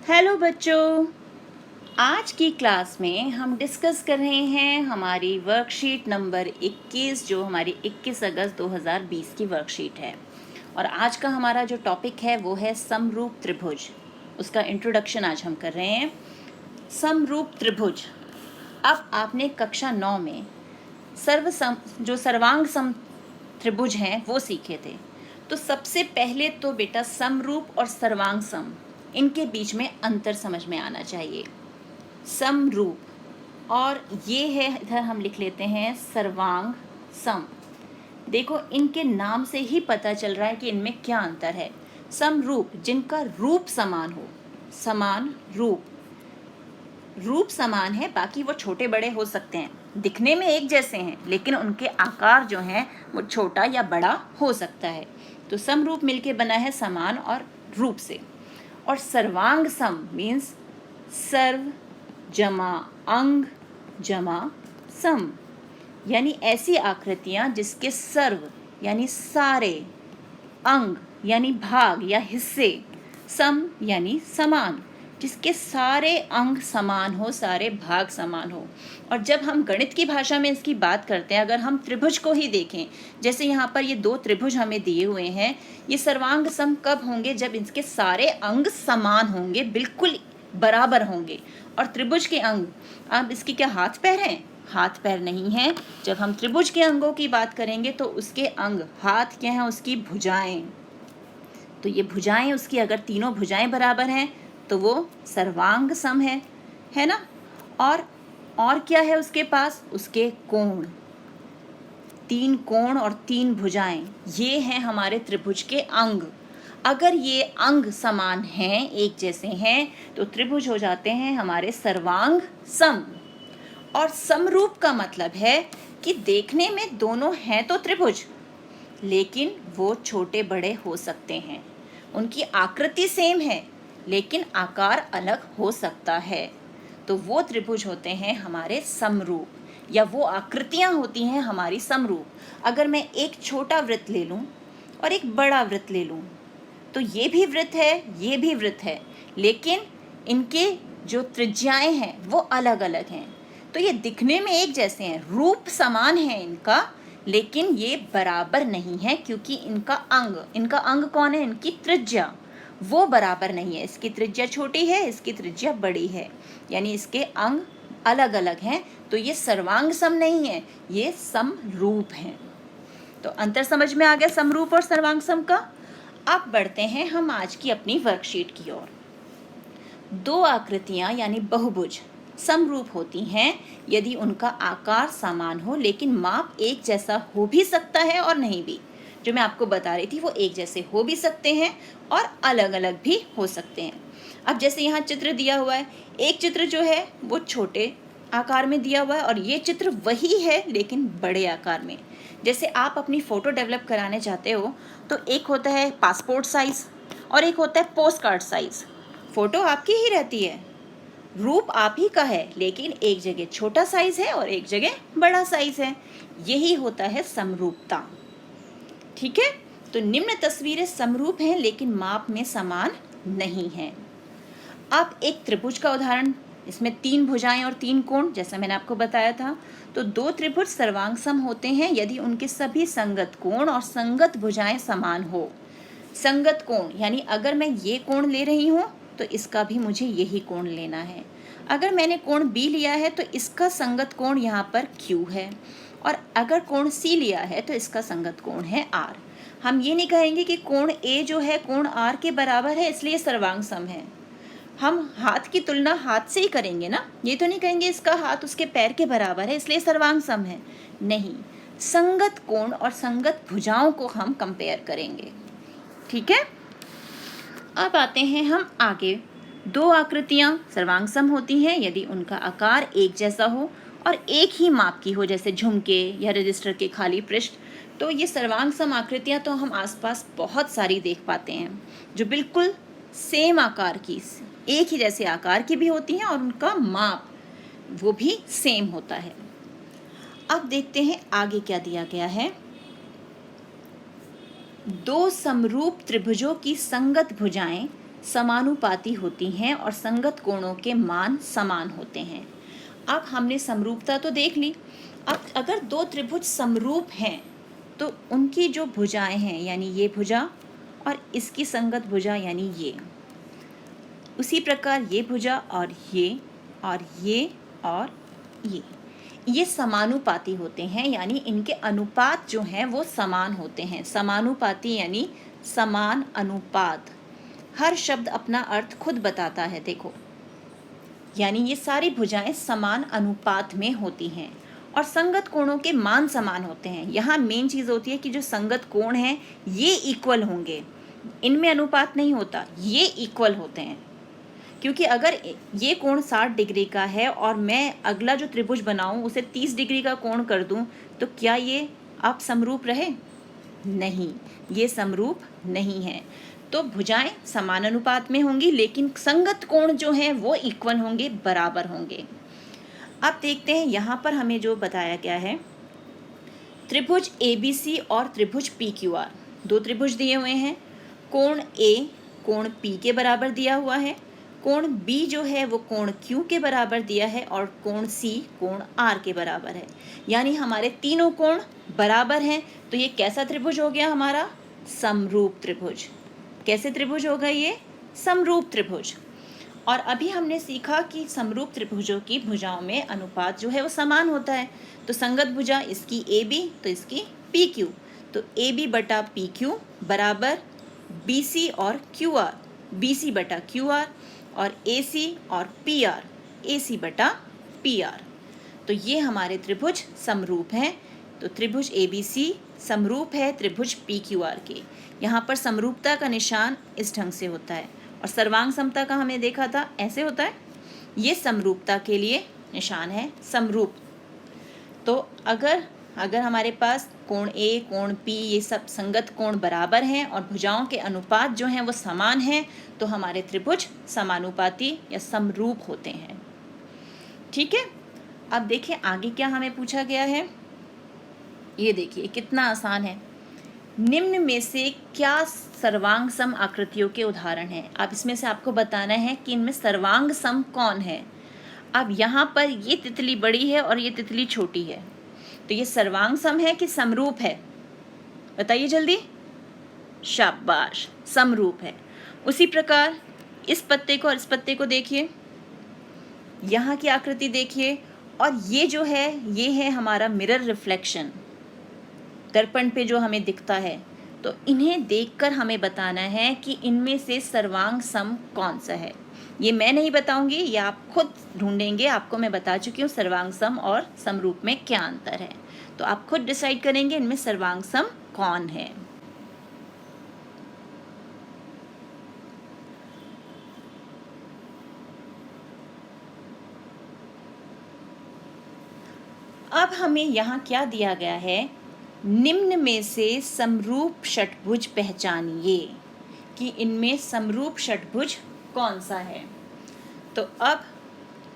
Hello बच्चों, आज की क्लास में हम डिस्कस कर रहे हैं हमारी वर्कशीट नंबर 21 जो हमारी 21 अगस्त 2020 की वर्कशीट है। और आज का हमारा जो टॉपिक है वो है समरूप त्रिभुज। उसका इंट्रोडक्शन आज हम कर रहे हैं। समरूप त्रिभुज, अब आपने कक्षा 9 में जो सर्वांग सम त्रिभुज हैं वो सीखे थे। तो सबसे पहले तो बेटा समरूप और सर्वांग सम, इनके बीच में अंतर समझ में आना चाहिए। समरूप और ये है, इधर हम लिख लेते हैं सर्वांग सम। देखो, इनके नाम से ही पता चल रहा है कि इनमें क्या अंतर है। समरूप, जिनका रूप समान हो, समान रूप, रूप समान है, बाकी वो छोटे बड़े हो सकते हैं, दिखने में एक जैसे हैं लेकिन उनके आकार जो हैं वो छोटा या बड़ा हो सकता है। तो समरूप मिलके बना है समान और रूप से। और सर्वांग सम मीन्स सर्व जमा अंग जमा सम, यानी ऐसी आकृतियां जिसके सर्व यानी सारे, अंग यानी भाग या हिस्से, सम यानी समान, जिसके सारे अंग समान हो, सारे भाग समान हो। और जब हम गणित की भाषा में इसकी बात करते हैं, अगर हम त्रिभुज को ही देखें, जैसे यहाँ पर ये दो त्रिभुज हमें दिए हुए हैं, ये सर्वांग सम कब होंगे? जब इनके सारे अंग समान होंगे, बिल्कुल बराबर होंगे। और त्रिभुज के अंग, अब इसके क्या हाथ पैर हैं? हाथ पैर नहीं है। जब हम त्रिभुज के अंगों की बात करेंगे तो उसके अंग, हाथ क्या हैं? उसकी भुजाएं। तो ये भुजाएं उसकी, अगर तीनों भुजाएं बराबर हैं तो वो सर्वांग सम है ना। और क्या है उसके पास? उसके कोण, तीन कोण और तीन भुजाएं, ये हैं हमारे त्रिभुज के अंग। अगर ये अंग समान हैं, एक जैसे हैं, तो त्रिभुज हो जाते हैं हमारे सर्वांग सम। और समरूप का मतलब है कि देखने में दोनों हैं तो त्रिभुज, लेकिन वो छोटे बड़े हो सकते हैं। उनकी आकृति सेम है लेकिन आकार अलग हो सकता है। तो वो त्रिभुज होते हैं हमारे समरूप, या वो आकृतियां होती हैं हमारी समरूप। अगर मैं एक छोटा वृत्त ले लूं और एक बड़ा वृत्त ले लूं, तो ये भी वृत्त है, ये भी वृत्त है, लेकिन इनके जो त्रिज्याएं हैं वो अलग अलग हैं। तो ये दिखने में एक जैसे हैं, रूप समान है इनका, लेकिन ये बराबर नहीं है, क्योंकि इनका अंग कौन है? इनकी त्रिज्या, वो बराबर नहीं है। इसकी त्रिज्या छोटी है, इसकी त्रिज्या बड़ी है, यानी इसके अंग अलग अलग हैं। तो ये सर्वांग सम नहीं है, ये समरूप हैं। तो अंतर समझ में आ गया समरूप और सर्वांग सम का। अब बढ़ते हैं हम आज की अपनी वर्कशीट की ओर। दो आकृतियां यानी बहुभुज समरूप होती हैं यदि उनका आकार समान हो, लेकिन माप एक जैसा हो भी सकता है और नहीं भी। जो मैं आपको बता रही थी वो एक जैसे हो भी सकते हैं और अलग अलग भी हो सकते हैं। अब जैसे यहाँ चित्र दिया हुआ है, एक चित्र जो है वो छोटे आकार में दिया हुआ है और ये चित्र वही है लेकिन बड़े आकार में। जैसे आप अपनी फ़ोटो डेवलप कराने चाहते हो तो एक होता है पासपोर्ट साइज़ और एक होता है पोस्ट कार्ड साइज़। फ़ोटो आपकी ही रहती है, रूप आप ही का है, लेकिन एक जगह छोटा साइज़ है और एक जगह बड़ा साइज़ है। यही होता है समरूपता। ठीक है, तो निम्न तस्वीरें समरूप हैं लेकिन माप में समान नहीं हैं। अब एक त्रिभुज का उदाहरण, इसमें तीन भुजाएं और तीन कोण, जैसा मैंने आपको बताया था। तो दो त्रिभुज सर्वांग सम होते हैं यदि उनके सभी संगत कोण और संगत भुजाएं समान हो। संगत कोण यानी अगर मैं ये कोण ले रही हूँ तो इसका भी मुझे यही कोण लेना है। अगर मैंने कोण B लिया है तो इसका संगत कोण यहाँ पर Q है, और अगर कोण C लिया है तो इसका संगत कोण है R। हम ये नहीं कहेंगे कि कोण A जो है कोण R के बराबर है इसलिए सर्वांग सम है। हम हाथ की तुलना हाथ से ही करेंगे ना, ये तो नहीं कहेंगे इसका हाथ उसके पैर के बराबर है इसलिए सर्वांग सम है। नहीं, संगत कोण और संगत भुजाओं को हम कंपेयर करेंगे। ठीक है, अब आते हैं हम आगे। दो आकृतियां सर्वांग सम होती हैं यदि उनका आकार एक जैसा हो और एक ही माप की हो, जैसे झुमके या रजिस्टर के खाली पृष्ठ। तो ये सर्वांग सम आकृतियां तो हम आसपास बहुत सारी देख पाते हैं जो बिल्कुल सेम आकार की, एक ही जैसे आकार की भी होती हैं और उनका माप वो भी सेम होता है। अब देखते हैं आगे क्या दिया गया है। दो समरूप त्रिभुजों की संगत भुजाएं समानुपाती होती हैं और संगत कोणों के मान समान होते हैं। अब हमने समरूपता तो देख ली। अब अगर दो त्रिभुज समरूप हैं तो उनकी जो भुजाएं हैं, यानी ये भुजा और इसकी संगत भुजा यानी ये, उसी प्रकार ये भुजा और ये और ये और ये समानुपाती होते हैं, यानी इनके अनुपात जो हैं वो समान होते हैं। समानुपाती यानी समान अनुपात। हर शब्द अपना अर्थ खुद बताता है, देखो, यानी ये सारी भुजाएं समान अनुपात में होती हैं और संगत कोणों के मान समान होते हैं। यहाँ मेन चीज़ होती है कि जो संगत कोण हैं ये इक्वल होंगे, इनमें अनुपात नहीं होता, ये इक्वल होते हैं। क्योंकि अगर ये कोण 60 डिग्री का है और मैं अगला जो त्रिभुज बनाऊं उसे 30 डिग्री का कोण कर दूं, तो क्या ये आप समरूप रहे? नहीं, ये समरूप नहीं है। तो भुजाएं समान अनुपात में होंगी लेकिन संगत कोण जो हैं वो इक्वल होंगे, बराबर होंगे। अब देखते हैं यहाँ पर हमें जो बताया गया है, त्रिभुज ABC और त्रिभुज PQR, दो त्रिभुज दिए हुए हैं। कोण A कोण P के बराबर दिया हुआ है, कोण B जो है वो कोण Q के बराबर दिया है और कोण C कोण R के बराबर है। यानी हमारे तीनों कोण बराबर हैं। तो ये कैसा त्रिभुज हो गया हमारा? समरूप त्रिभुज। कैसे त्रिभुज होगा ये? समरूप त्रिभुज। और अभी हमने सीखा कि समरूप त्रिभुजों की भुजाओं में अनुपात जो है वो समान होता है। तो संगत भुजा इसकी AB तो इसकी PQ, तो AB बटा PQ बराबर BC और QR, BC बटा QR और AC और PR, AC बटा PR। तो ये हमारे त्रिभुज समरूप हैं। तो त्रिभुज ABC समरूप है त्रिभुज PQR के। यहाँ पर समरूपता का निशान इस ढंग से होता है और सर्वांग समता का हमने देखा था ऐसे होता है। ये समरूपता के लिए निशान है, समरूप। तो अगर हमारे पास कोण A कोण P ये सब संगत कोण बराबर हैं और भुजाओं के अनुपात जो हैं वो समान हैं, तो हमारे त्रिभुज समानुपाती या समरूप होते हैं। ठीक है। अब देखिए आगे क्या हमें पूछा गया है। ये देखिए कितना आसान है। निम्न में से क्या सर्वांग सम आकृतियों के उदाहरण हैं? अब इसमें से आपको बताना है कि इनमें सर्वांग सम कौन है। अब यहाँ पर ये तितली बड़ी है और ये तितली छोटी है, तो ये सर्वांग सम है कि समरूप है? बताइए जल्दी। शाबाश, समरूप है। उसी प्रकार इस पत्ते को और इस पत्ते को देखिए, यहाँ की आकृति देखिए, और ये जो है ये है हमारा मिरर रिफ्लेक्शन, दर्पण पे जो हमें दिखता है। तो इन्हें देखकर हमें बताना है कि इनमें से सर्वांग सम कौन सा है। ये मैं नहीं बताऊंगी, ये आप खुद ढूंढेंगे। आपको मैं बता चुकी हूँ सर्वांग सम और समरूप में क्या अंतर है, तो आप खुद डिसाइड करेंगे इनमें सर्वांग सम कौन है। अब हमें यहाँ क्या दिया गया है, निम्न में से समरूप षट्भुज पहचानिए कि इनमें समरूप षट्भुज कौन सा है। तो अब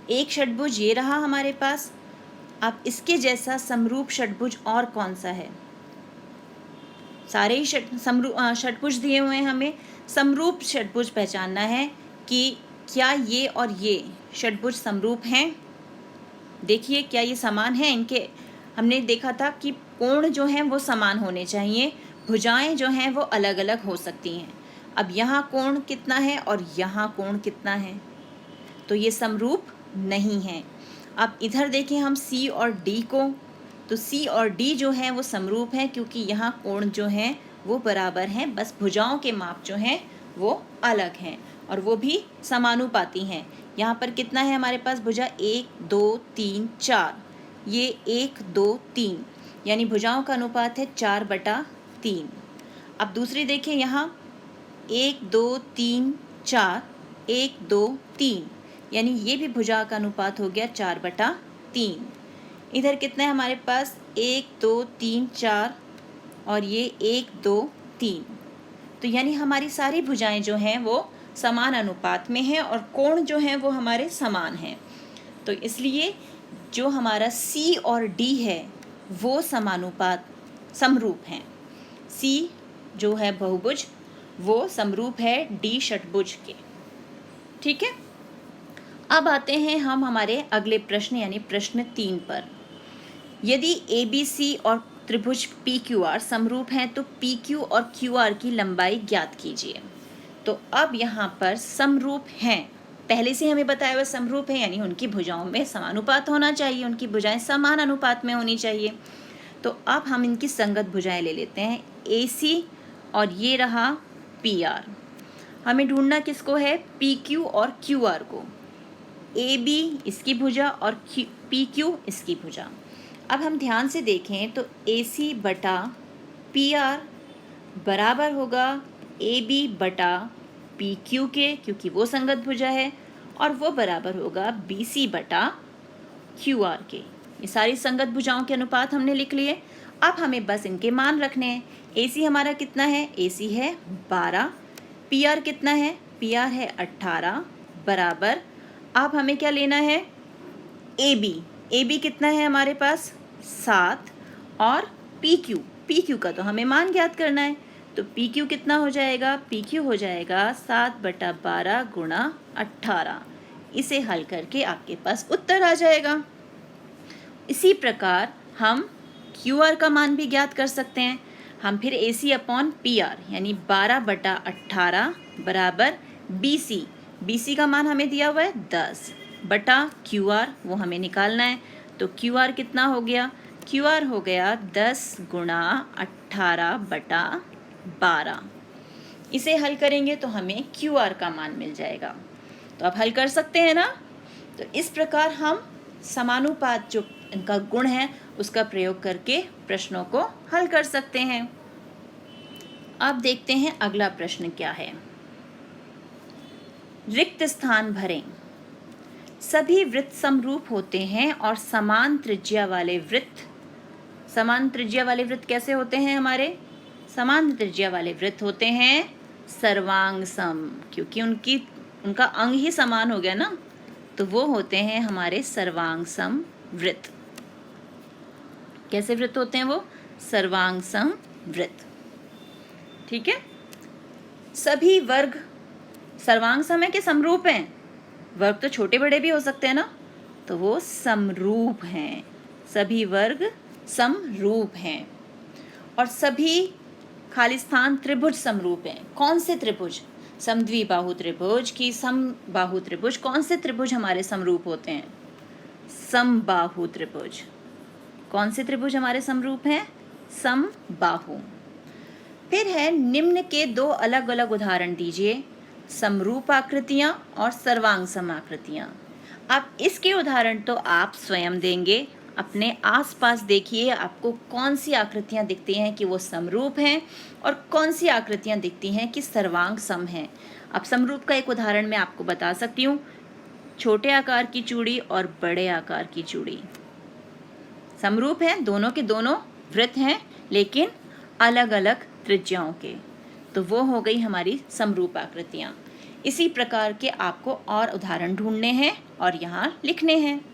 एक षट्भुज ये रहा हमारे पास। अब इसके जैसा समरूप षट्भुज और कौन सा है? सारे ही षट्भुज दिए हुए हैं, हमें समरूप षट्भुज पहचानना है कि क्या ये और ये षट्भुज समरूप हैं। देखिए क्या ये समान हैं? इनके हमने देखा था कि कोण जो हैं वो समान होने चाहिए, भुजाएं जो हैं वो अलग अलग हो सकती हैं। अब यहाँ कोण कितना है और यहाँ कोण कितना है, तो ये समरूप नहीं है। अब इधर देखें हम C और D को, तो C और D जो है वो समरूप हैं क्योंकि यहाँ कोण जो हैं वो बराबर हैं, बस भुजाओं के माप जो हैं वो अलग हैं और वो भी समानुपाती हैं। यहाँ पर कितना है हमारे पास भुजा? 1 2 3 4, ये 1 2 3, यानी भुजाओं का अनुपात है 4/3। अब दूसरी देखिए यहाँ 1 2 3 4, 1 2 3, यानी ये भी भुजा का अनुपात हो गया 4/3। इधर कितना है हमारे पास? 1 2 3 4 और ये 1 2 3, तो यानी हमारी सारी भुजाएं जो हैं वो समान अनुपात में हैं और कोण जो हैं वो हमारे समान हैं। तो इसलिए जो हमारा C और D है वो समरूप हैं। C जो है बहुभुज वो समरूप है डी षटभुज के। ठीक है, अब आते हैं हम हमारे अगले प्रश्न यानी प्रश्न 3 पर। यदि ABC और त्रिभुज PQR समरूप हैं तो PQ और QR की लंबाई ज्ञात कीजिए। तो अब यहाँ पर समरूप हैं, पहले से हमें बताया हुआ समरूप है यानी उनकी भुजाओं में समानुपात होना चाहिए, उनकी भुजाएं समान अनुपात में होनी चाहिए। तो अब हम इनकी संगत भुजाएं ले लेते हैं, AC और ये रहा PR। हमें ढूंढना किसको है, PQ और QR को। AB इसकी भुजा और PQ इसकी भुजा। अब हम ध्यान से देखें तो AC बटा PR बराबर होगा AB बटा PQ के, क्योंकि वो संगत भुजा है, और वो बराबर होगा BC बटा QR के। ये सारी संगत भुजाओं के अनुपात हमने लिख लिए। अब हमें बस इनके मान रखने हैं। AC हमारा कितना है, AC है 12, PR कितना है, PR है 18 बराबर, अब हमें क्या लेना है, AB कितना है हमारे पास 7, और PQ का तो हमें मान ज्ञात करना है। तो PQ कितना हो जाएगा, PQ हो जाएगा 7/12 गुणा 18। इसे हल करके आपके पास उत्तर आ जाएगा। इसी प्रकार हम QR का मान भी ज्ञात कर सकते हैं। हम फिर AC अपॉन PR यानी 12/18 बराबर BC का मान हमें दिया हुआ है 10 बटा QR, वो हमें निकालना है। तो QR कितना हो गया, QR हो गया 10 गुणा 18/12। इसे हल करेंगे तो हमें QR का मान मिल जाएगा। तो अब हल कर सकते हैं ना। तो इस प्रकार हम समानुपात जो इनका गुण है उसका प्रयोग करके प्रश्नों को हल कर सकते हैं। अब देखते हैं अगला प्रश्न क्या है। रिक्त स्थान भरें। सभी वृत्त समरूप होते हैं और समान त्रिज्या वाले वृत्त कैसे होते हैं हमारे, समान त्रिज्या वाले वृत्त होते हैं सर्वांग सम, क्योंकि उनका अंग ही समान हो गया ना, तो वो होते हैं हमारे सर्वांग सम वृत्त। कैसे वृत्त होते हैं वो, सर्वांग सम वृत्त। ठीक है, सभी वर्ग सर्वांग सम है कि समरूप हैं, वर्ग तो छोटे बड़े भी हो सकते हैं ना, तो वो समरूप हैं, सभी वर्ग समरूप हैं। और सभी खाली स्थान त्रिभुज समरूप हैं। कौन से त्रिभुज, समद्विबाहु त्रिभुज की समबाहु त्रिभुज, कौन से त्रिभुज हमारे समरूप होते हैं, समबाहु त्रिभुज। कौन से त्रिभुज हमारे समरूप हैं, समबाहु। फिर है निम्न के 2 अलग अलग उदाहरण दीजिए, समरूप आकृतियां और सर्वांग सम आकृतियां। अब इसके उदाहरण तो आप स्वयं देंगे, अपने आसपास देखिए आपको कौन सी आकृतियां दिखती हैं कि वो समरूप हैं और कौन सी आकृतियां दिखती हैं कि सर्वांग सम हैं। अब समरूप का एक उदाहरण मैं आपको बता सकती हूँ, छोटे आकार की चूड़ी और बड़े आकार की चूड़ी समरूप हैं, दोनों के दोनों वृत्त हैं लेकिन अलग अलग त्रिज्याओं के, तो वो हो गई हमारी समरूप आकृतियाँ। इसी प्रकार के आपको और उदाहरण ढूंढने हैं और यहाँ लिखने हैं।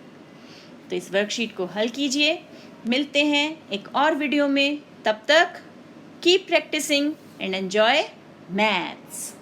तो इस वर्कशीट को हल कीजिए। मिलते हैं एक और वीडियो में, तब तक keep practising and enjoy maths.